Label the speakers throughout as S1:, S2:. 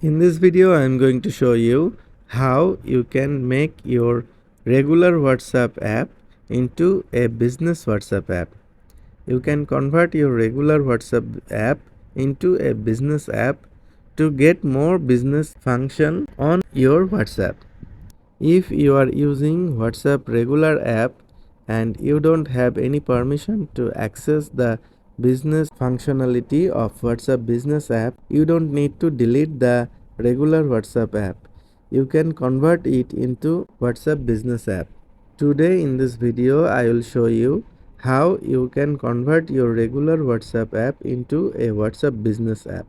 S1: In this video, I am going to show you how you can make your regular WhatsApp app into a business WhatsApp app. You can convert your regular WhatsApp app into a business app to get more business function on your WhatsApp. If you are using WhatsApp regular app and you don't have any permission to access the business functionality of WhatsApp business app, you don't need to delete the regular WhatsApp app. You can convert it into WhatsApp business app. Today in this video, I will show you how you can convert your regular WhatsApp app into a WhatsApp business app.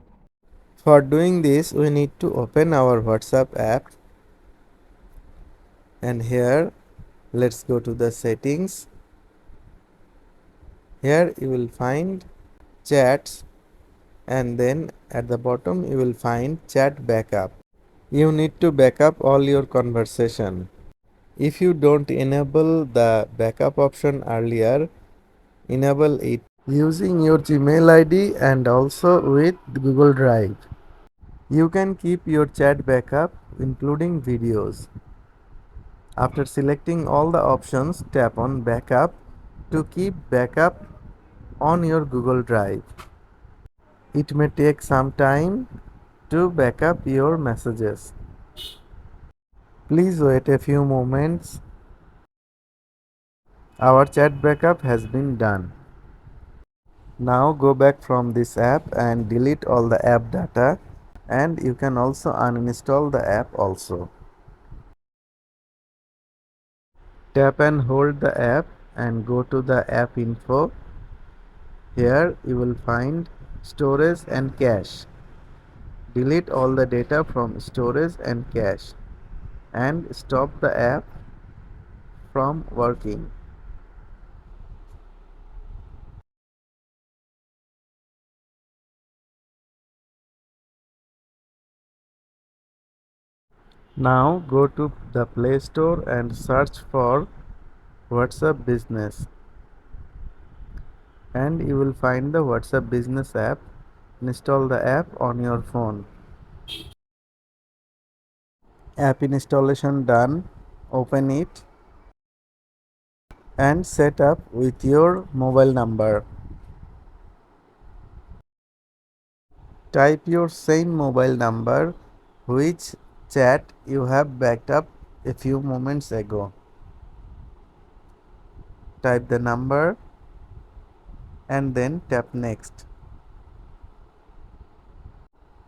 S1: For doing this, we need to open our WhatsApp app, and here let's go to the settings. Here you will find chats, and then at the bottom you will find chat backup. You need to backup all your conversation. If you don't enable the backup option earlier, enable it using your Gmail ID and also with Google Drive. You can keep your chat backup including videos. After selecting all the options, tap on backup to keep backup on your Google Drive. It may take some time to backup your messages. Please wait a few moments. Our chat backup has been done. Now go back from this app and delete all the app data, and you can also uninstall the app also. Tap and hold the app and go to the app info. Here you will find storage and cache. Delete all the data from storage and cache and stop the app from working. Now go to the Play Store and search for WhatsApp Business, and you will find the WhatsApp Business app. Install the app on your phone. App installation done. Open it and set up with your mobile number. Type your same mobile number which chat you have backed up a few moments ago. Type the number and then tap next.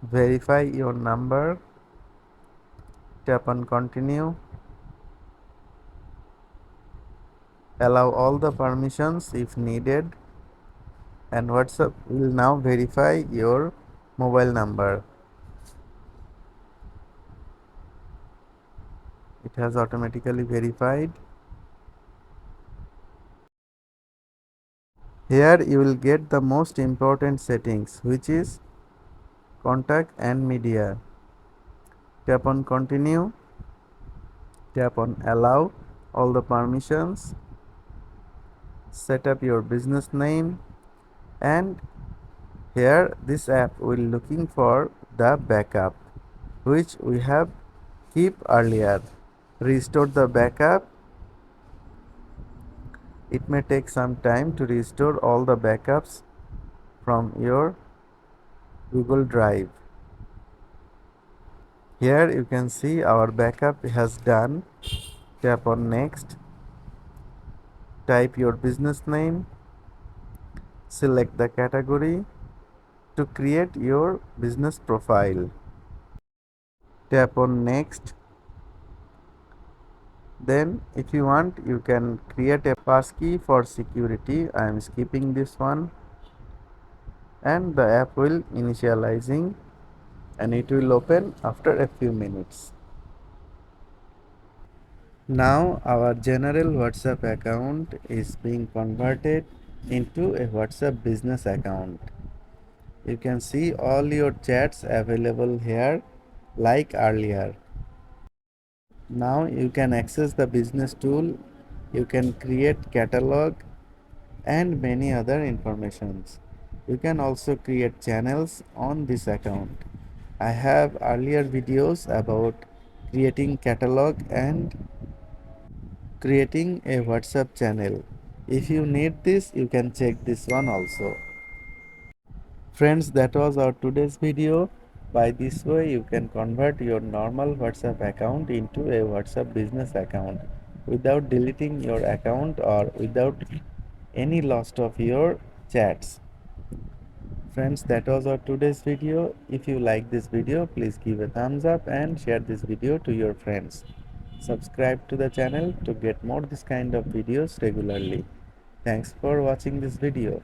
S1: Verify your number. Tap on continue. Allow all the permissions if needed, and WhatsApp will now verify your mobile number. It has automatically verified. Here you will get the most important settings, which is contact and media. Tap on continue. Tap on allow all the permissions. Set up your business name, and here this app will looking for the backup which we have keep earlier. Restore the backup. It may take some time to restore all the backups from your Google Drive. Here you can see our backup has done. Tap on next. Type your business name. Select the category to create your business profile. Tap on next. Then if you want, you can create a passkey for security. I am skipping this one, and the app will initializing and it will open after a few minutes. Now our general WhatsApp account is being converted into a WhatsApp business account. You can see all your chats available here like earlier. Now you can access the business tool, you can create catalog and many other informations. You can also create channels on this account. I have earlier videos about creating catalog and creating a WhatsApp channel. If you need this, you can check this one also. Friends, that was our today's video. By this way, you can convert your normal WhatsApp account into a WhatsApp business account without deleting your account or without any loss of your chats. Friends, that was our today's video. If you like this video, please give a thumbs up and share this video to your friends. Subscribe to the channel to get more this kind of videos regularly. Thanks for watching this video.